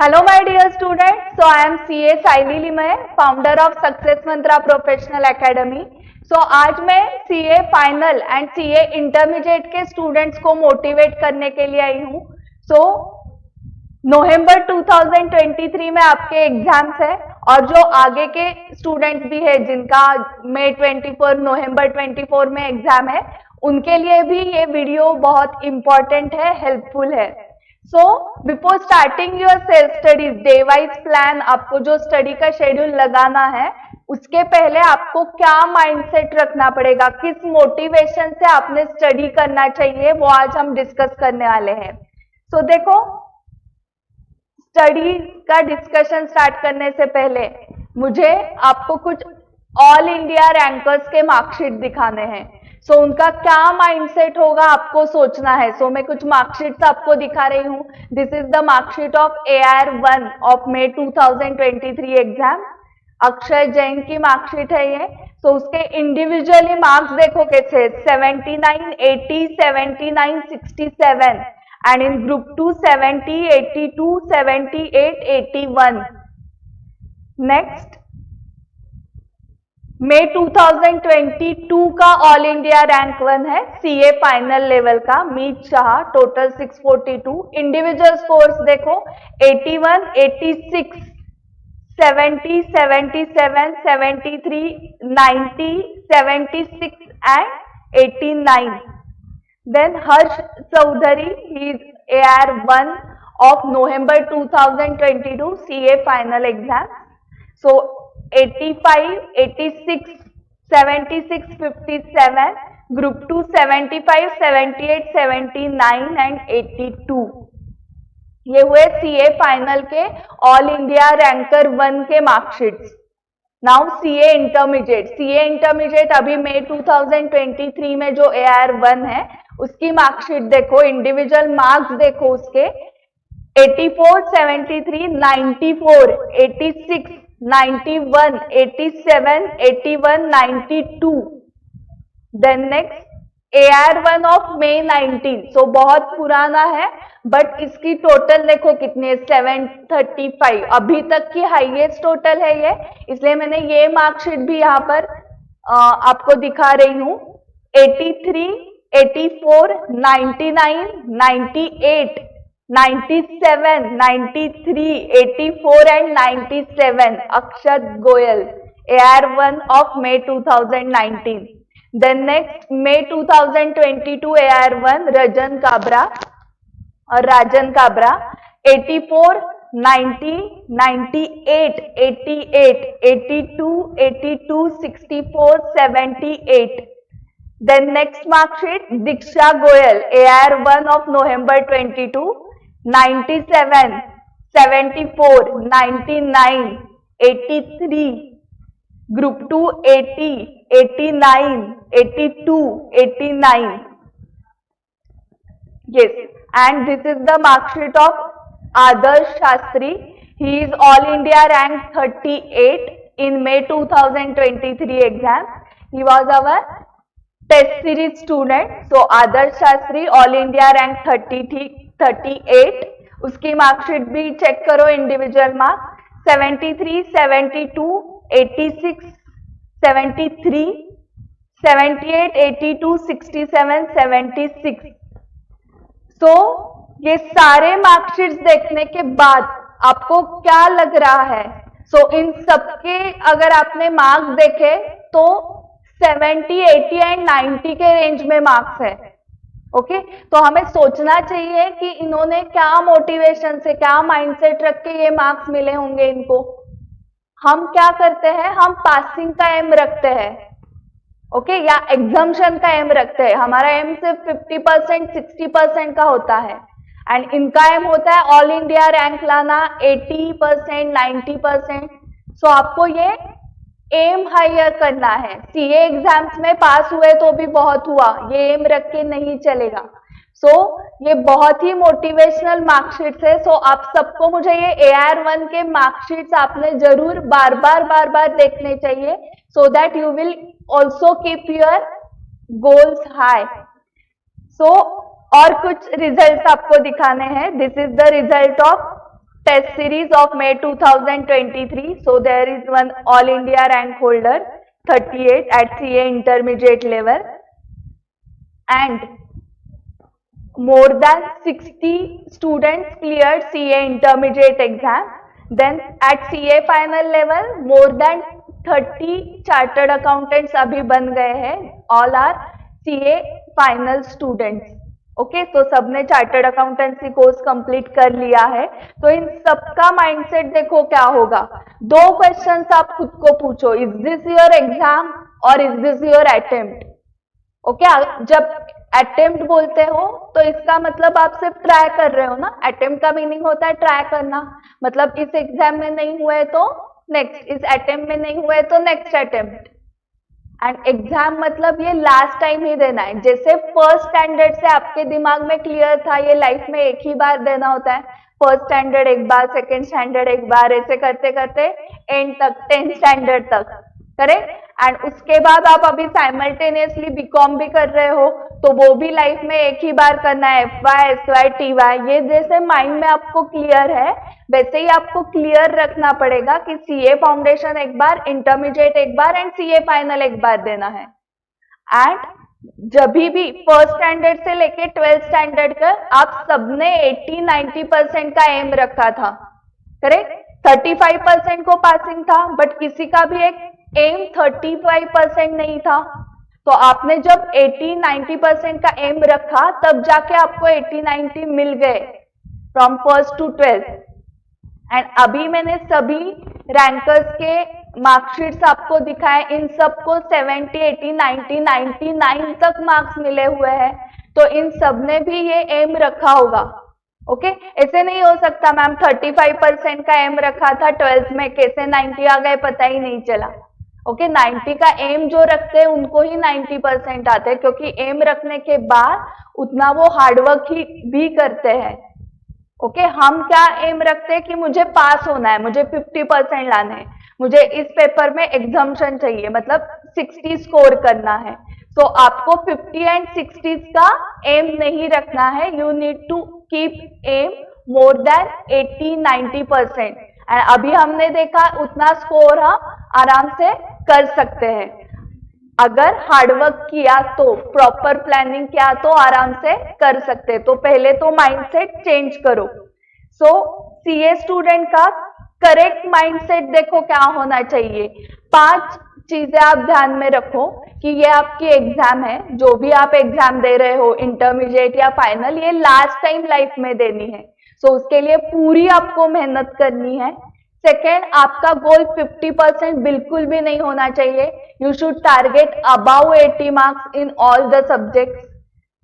Hello my dear students, so I am CA Saili Limaye, founder of success Mantra professional academy. आज मैं CA final and CA intermediate के students को motivate करने के लिए आई हूँ। नवंबर 2023 में आपके एग्जाम्स है और जो आगे के स्टूडेंट्स भी है जिनका मई 24 नवंबर 24 में एग्जाम है, उनके लिए भी ये वीडियो बहुत इंपॉर्टेंट है, हेल्पफुल है। Before starting your self studies day wise plan, आपको जो स्टडी का शेड्यूल लगाना है उसके पहले आपको क्या माइंडसेट रखना पड़ेगा, किस मोटिवेशन से आपने स्टडी करना चाहिए, वो आज हम डिस्कस करने वाले हैं। देखो, स्टडी का डिस्कशन स्टार्ट करने से पहले मुझे आपको कुछ ऑल इंडिया रैंकर्स के मार्कशीट दिखाने हैं। उनका क्या माइंडसेट होगा आपको सोचना है। मैं कुछ मार्कशीट्स आपको दिखा रही हूँ। This is the marksheet of AR1 of May 2023 exam. Akshay Jain की मार्कशीट है ये। उसके इंडिविजुअली मार्क्स देखो कैसे 79, 80, 79, 67 एंड इन ग्रुप 2 70, 82, 78, 81। नेक्स्ट, मई 2022 का ऑल इंडिया रैंक 1 है CA फाइनल लेवल का, Meet Shah, total 642। Individual scores देखो 81, 86, 70, 77, 73, 90, 76 and 89। Then Harsh Chaudhary, he is AR1 of November 2022 CA final exam. 85, 86, 76, 57, group 2 75, 78, 79 and 82। ये हुए CA फाइनल के ऑल इंडिया रैंकर 1 के मार्कशीट्स। नाउ CA इंटरमीडिएट अभी मई 2023 में जो AR1 है उसकी मार्कशीट देखो, इंडिविजुअल मार्क्स देखो उसके 84, 73, 94, 86, 91, 87, 81, 92। देन नेक्स्ट AR1 ऑफ मई 19, बहुत पुराना है बट इसकी टोटल देखो कितनी है 735, अभी तक की हाईएस्ट टोटल है ये, इसलिए मैंने ये मार्कशीट भी यहाँ पर आपको दिखा रही हूँ। 83, 84, 99, 98, 97, 93, 84 and 97, Akshat Goyal, AR1 of May 2019. Then next, May 2022 AR1, Rajan Kabra, 84, 90, 98, 88, 82, 82, 64, 78. Then next mark sheet, Diksha Goyal, AR1 of November 22, 97, 74, 99, 83, group 2 80, 89, 82, 89. Yes, and this is the mark sheet of Adarsh Shastri. He is All India rank 38 in May 2023 exam. He was our test series student. Adarsh Shastri all India rank 38, उसकी marksheet भी check करो, individual marks 73, 72, 86, 73, 78, 82, 67, 76। ये सारे marksheets देखने के बाद आपको क्या लग रहा है? इन सबके अगर आपने मार्क्स देखे तो 70, 80 एंड 90 के रेंज में मार्क्स है। ओके, तो हमें सोचना चाहिए कि इन्होंने क्या मोटिवेशन से, क्या माइंडसेट रख के ये मार्क्स मिले होंगे इनको। हम क्या करते हैं, हम पासिंग का एम रखते हैं, ओके, या एग्जाम्शन का एम रखते हैं। हमारा एम सिर्फ 50%, 60% का होता है एंड इनका एम होता है ऑल इंडिया रैंक लाना 80%, 90%। आपको ये एम हायर करना है। CA एग्जाम्स में पास हुए तो भी बहुत हुआ, ये एम रख के नहीं चलेगा। ये बहुत ही मोटिवेशनल मार्कशीट्स है। आप सबको मुझे ये AR1 के मार्कशीट्स आपने जरूर बार बार देखने चाहिए, so that you will also keep your goals high. और कुछ रिजल्ट्स आपको दिखाने हैं। This is the result of test series of May 2023. So there is one all India rank holder 38 at CA intermediate level and more than 60 students cleared CA intermediate exam. Then at CA final level more than 30 chartered accountants अभी बन गए हैं. All are CA final students. Okay, तो सबने chartered accountancy course complete कर लिया है. तो इन सबका माइंडसेट देखो क्या होगा. दो क्वेश्चंस आप खुद को पूछो, इज दिस योर एग्जाम और is this your attempt. Okay, जब अटेम्प्ट बोलते हो तो इसका मतलब आप सिर्फ ट्राई कर रहे हो ना. अटेम्प्ट का मीनिंग होता है ट्राई करना. मतलब इस एग्जाम में नहीं हुए तो नेक्स्ट, इस अटेम्प्ट में नहीं हुए तो नेक्स्ट अटेम्प्ट. एंड एग्जाम मतलब ये लास्ट टाइम ही देना है. जैसे फर्स्ट स्टैंडर्ड से आपके दिमाग में क्लियर था ये लाइफ में एक ही बार देना होता है. फर्स्ट स्टैंडर्ड एक बार, सेकेंड स्टैंडर्ड एक बार, ऐसे करते करते एंड तक 10th स्टैंडर्ड तक. करेक्ट. एंड उसके बाद आप अभी साइमल्टेनियसली बीकॉम भी कर रहे हो तो वो भी लाइफ में एक ही बार करना है. FY, SY, TY. ये जैसे माइंड में आपको क्लियर है वैसे ही आपको क्लियर रखना पड़ेगा कि CA फाउंडेशन एक बार, इंटरमीडिएट एक बार एंड CA फाइनल एक बार देना है. एंड जब भी फर्स्ट स्टैंडर्ड से लेके 12th स्टैंडर्ड का आप सबने 80-90% का एम रखा था. करेक्ट. 35% को पासिंग था बट किसी का भी एक एम 35% नहीं था. तो आपने जब 80-90% का एम रखा तब जाके आपको 80-90 मिल गए from first to 12th. And अभी मैंने सभी रैंकर्स के मार्कशीट्स आपको दिखाए. इन सबको 70, 80, 90, 99 तक मार्क्स मिले हुए हैं. तो इन सब ने भी ये एम रखा होगा. ओके, ऐसे नहीं हो सकता मैम 35% का एम रखा था 12th में, कैसे 90 आ गए पता ही नहीं चला. ओके, 90 का एम जो रखते हैं उनको ही 90% आते हैं क्योंकि एम रखने के बाद उतना वो हार्डवर्क ही भी करते हैं. ओके, हम क्या एम रखते हैं कि मुझे पास होना है, मुझे 50% लाने हैं, मुझे इस पेपर में एग्जाम्पशन चाहिए, मतलब 60 स्कोर करना है. तो आपको 50 एंड 60 का एम नहीं रखना है. You need to keep aim more than 80-90%. And अभी हमने देखा उतना स्कोर हम आराम से कर सकते हैं अगर हार्डवर्क किया तो, प्रॉपर प्लानिंग किया तो आराम से कर सकते. तो पहले तो माइंडसेट चेंज करो. सो CA स्टूडेंट का करेक्ट माइंडसेट देखो क्या होना चाहिए. 5 चीजें आप ध्यान में रखो कि ये आपकी एग्जाम है, जो भी आप एग्जाम दे रहे हो इंटरमीडिएट या फाइनल, ये लास्ट टाइम लाइफ में देनी है. सो उसके लिए पूरी आपको मेहनत करनी है. सेकेंड, आपका गोल 50% बिल्कुल भी नहीं होना चाहिए. You should target about 80 marks in all the subjects.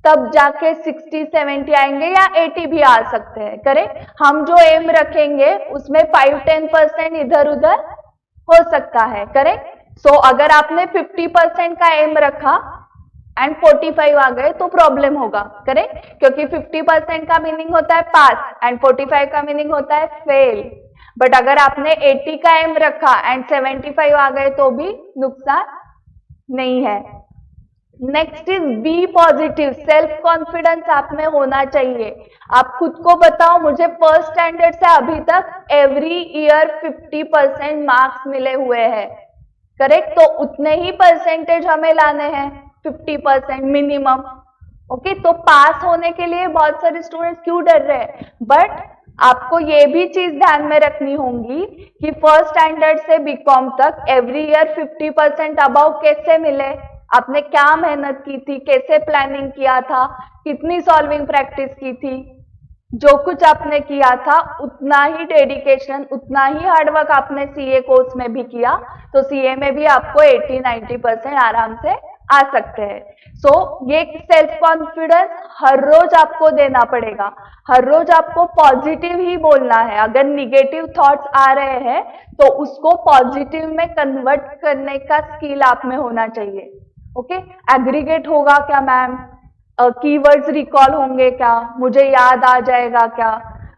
तब जाके 60-70 आएंगे या 80 भी आ सकते हैं. करेक्ट. हम जो एम रखेंगे उसमें 5-10% इधर उधर हो सकता है. करेक्ट. सो अगर आपने 50% का एम रखा एंड 45 आ गए तो प्रॉब्लम होगा. करेक्ट. क्योंकि 50% का मीनिंग होता है पास एंड 45 का मीनिंग होता है फेल. बट अगर आपने 80 का एम रखा एंड 75 आ गए तो भी नुकसान नहीं है. Next is be positive. Self confidence आप में होना चाहिए. आप खुद को बताओ, मुझे फर्स्ट स्टैंडर्ड से अभी तक एवरी ईयर 50% मार्क्स मिले हुए हैं. करेक्ट. तो उतने ही परसेंटेज हमें लाने हैं, 50% मिनिमम. ओके, तो पास होने के लिए बहुत सारे स्टूडेंट्स क्यों डर रहे हैं. बट आपको ये भी चीज ध्यान में रखनी होगी कि फर्स्ट स्टैंडर्ड से बीकॉम तक एवरी ईयर 50% अबाउ कैसे मिले. आपने क्या मेहनत की थी, कैसे प्लानिंग किया था, कितनी सॉल्विंग प्रैक्टिस की थी. जो कुछ आपने किया था उतना ही डेडिकेशन, उतना ही हार्डवर्क आपने CA कोर्स में भी किया. तो CA में भी आपको 80-90% आराम से आ सकते हैं. सो ये सेल्फ कॉन्फिडेंस हर रोज आपको देना पड़ेगा. हर रोज आपको पॉजिटिव ही बोलना है. अगर निगेटिव थॉट्स आ रहे हैं तो उसको पॉजिटिव में कन्वर्ट करने का स्किल आप में होना चाहिए. ओके. एग्रीगेट होगा क्या मैम, कीवर्ड्स रिकॉल होंगे क्या, मुझे याद आ जाएगा क्या,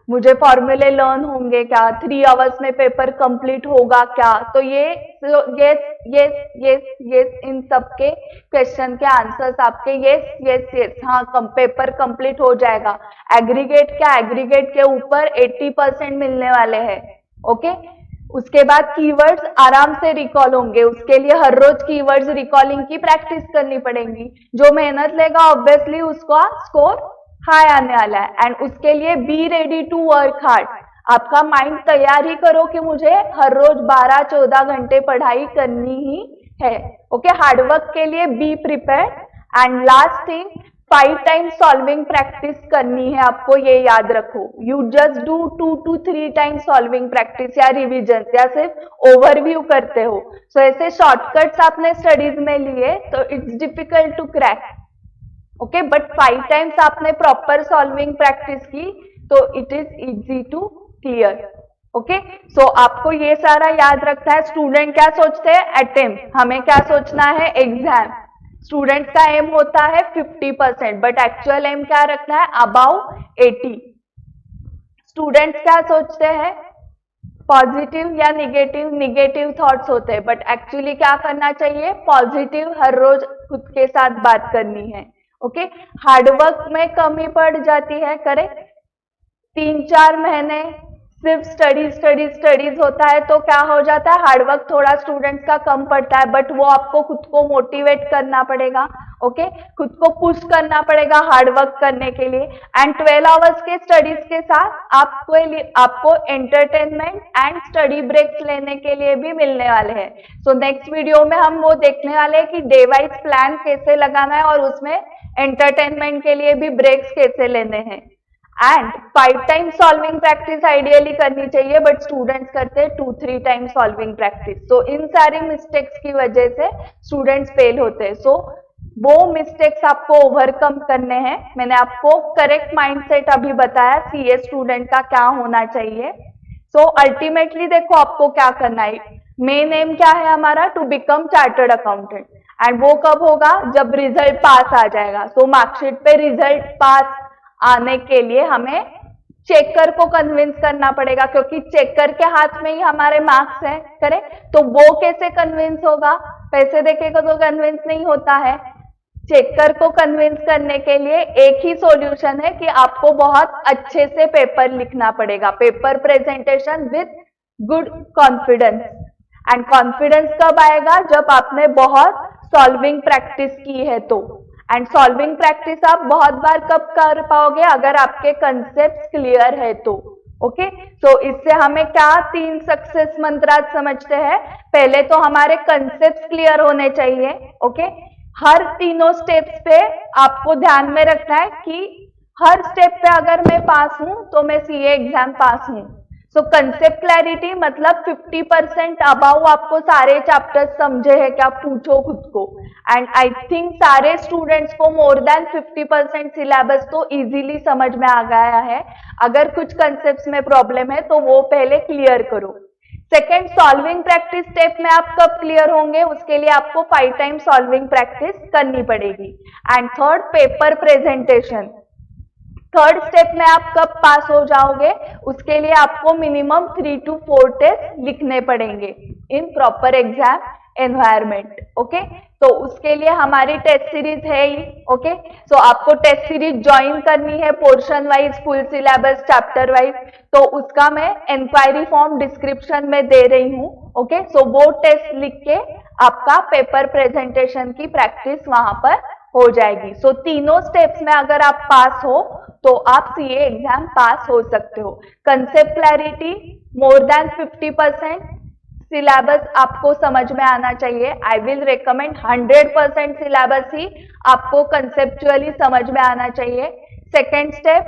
मुझे फॉर्मूले लर्न होंगे क्या, 3 आवर्स में पेपर कंप्लीट होगा क्या। तो ये yes yes yes yes in सब के क्वेश्चन के आंसर्स आपके यस यस यस, हाँ पेपर कंप्लीट हो जाएगा। एग्रीगेट क्या, एग्रीगेट के ऊपर 80% मिलने वाले हैं। ओके, उसके बाद कीवर्ड्स आराम से रिकॉल होंगे, उसके लिए हर रोज कीवर्ड्स रिकॉलिंग की प्रैक्टिस करनी पड़ेगी। जो मेहनत लेगा ऑब्वियसली उसका स्कोर हाई आने वाला है। एंड उसके लिए be ready to work hard, आपका माइंड तैयार ही करो कि मुझे हर रोज 12-14 घंटे पढ़ाई करनी ही है। ओके, हार्डवर्क के लिए be prepared. And last thing, 5 times solving practice करनी है आपको, ये याद रखो। You just do 2 to 3 times solving practice या रिविजन, या सिर्फ ओवरव्यू करते हो। सो ऐसे शॉर्टकट्स आपने स्टडीज में लिए तो it's difficult to crack. Okay, but 5 times आपने प्रॉपर सॉल्विंग प्रैक्टिस की तो it is easy to clear. Okay, so आपको ये सारा याद रखना है। स्टूडेंट क्या सोचते हैं, अटेम्प्ट, हमें क्या सोचना है, एग्जाम। स्टूडेंट का एम होता है 50%, बट एक्चुअल एम क्या रखना है, अबाउ 80। स्टूडेंट्स क्या सोचते हैं, पॉजिटिव या निगेटिव, निगेटिव थॉट्स होते हैं, बट एक्चुअली क्या करना चाहिए, पॉजिटिव हर रोज खुद के साथ बात करनी है। ओके, हार्डवर्क में कमी पड़ जाती है, करेक्ट। 3-4 महीने सिर्फ स्टडीज होता है तो क्या हो जाता है, हार्डवर्क थोड़ा स्टूडेंट्स का कम पड़ता है, बट वो आपको खुद को मोटिवेट करना पड़ेगा। ओके, खुद को पुश करना पड़ेगा हार्डवर्क करने के लिए। एंड 12 आवर्स के स्टडीज के साथ आपको एंटरटेनमेंट एंड स्टडी ब्रेक्स लेने के लिए भी मिलने वाले हैं। सो नेक्स्ट वीडियो में हम वो देखने वाले हैं कि डे वाइज प्लान कैसे लगाना है और उसमें एंटरटेनमेंट के लिए भी ब्रेक्स कैसे लेने हैं। And 5 times solving practice ideally करनी चाहिए, बट स्टूडेंट्स करते हैं 2-3 टाइम्स सॉल्विंग प्रैक्टिस। तो इन सारी मिस्टेक्स की वजह से स्टूडेंट्स फेल होते हैं। सो वो मिस्टेक्स आपको ओवरकम करने हैं। मैंने आपको करेक्ट माइंडसेट अभी बताया सीए स्टूडेंट का क्या होना चाहिए। सो अल्टीमेटली देखो आपको क्या करना है, मेन एम क्या है हमारा, to become chartered accountant. And वो कब होगा, जब रिजल्ट पास आ जाएगा। सो मार्कशीट पे रिजल्ट पास आने के लिए हमें चेकर को कन्विंस करना पड़ेगा, क्योंकि चेकर के हाथ में ही हमारे मार्क्स हैं, करेक्ट। तो वो कैसे कन्विंस होगा, पैसे देके तो कन्विंस नहीं होता है। चेकर को कन्विंस करने के लिए एक ही सॉल्यूशन है कि आपको बहुत अच्छे से पेपर लिखना पड़ेगा, paper presentation with good confidence. And confidence कब आएगा, जब आपने बहुत सॉल्विंग प्रैक्टिस की है तो। एंड सॉल्विंग प्रैक्टिस आप बहुत बार कब कर पाओगे, अगर आपके कंसेप्ट क्लियर है तो। ओके, सो इससे हमें क्या 3 सक्सेस मंत्र समझते हैं। पहले तो हमारे कंसेप्ट क्लियर होने चाहिए। ओके, हर तीनों स्टेप्स पे आपको ध्यान में रखना है कि हर स्टेप पे अगर मैं पास हूं तो मैं सीए एग्जाम पास हूं। सो कंसेप्ट क्लैरिटी मतलब 50% अबाउ आपको सारे चैप्टर्स समझे हैं क्या, पूछो खुद को। एंड आई थिंक सारे स्टूडेंट्स को मोर देन 50% सिलेबस तो इजीली समझ में आ गया है। अगर कुछ कंसेप्ट्स में प्रॉब्लम है तो वो पहले क्लियर करो। सेकेंड, सॉल्विंग प्रैक्टिस स्टेप में आप कब क्लियर होंगे, उसके लिए आपको 5 टाइम्स सॉल्विंग प्रैक्टिस करनी पड़ेगी। And third, paper presentation. Third step में आप कब पास हो जाओगे, उसके लिए आपको मिनिमम 3 to 4 टेस्ट लिखने पड़ेंगे in proper exam environment. Okay, तो उसके लिए हमारी टेस्ट सीरीज है ही। ओके, सो आपको टेस्ट सीरीज ज्वाइन करनी है, portion wise, full syllabus, chapter wise. तो उसका मैं इंक्वायरी फॉर्म डिस्क्रिप्शन में दे रही हूँ। ओके, सो वो टेस्ट लिख के आपका पेपर प्रेजेंटेशन की प्रैक्टिस वहां पर हो जाएगी। सो तीनों स्टेप्स में अगर आप पास हो तो आप सीए एग्जाम पास हो सकते हो। Concept clarity more than 50%, syllabus आपको समझ में आना चाहिए। आई विल रिकमेंड 100% सिलेबस ही आपको कंसेप्चुअली समझ में आना चाहिए। Second step,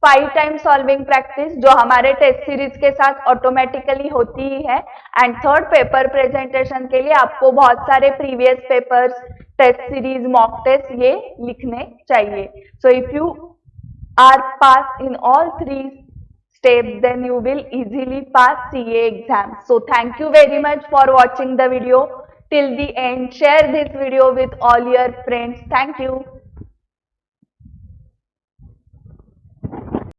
5 times solving practice, जो हमारे टेस्ट सीरीज के साथ ऑटोमेटिकली होती ही है। एंड थर्ड, पेपर प्रेजेंटेशन के लिए आपको बहुत सारे previous papers, test series, mock test ये लिखने चाहिए। So if you are passed in all 3 steps, then you will easily pass CA exam. So thank you very much for watching the video till the end. Share this video with all your friends. Thank you.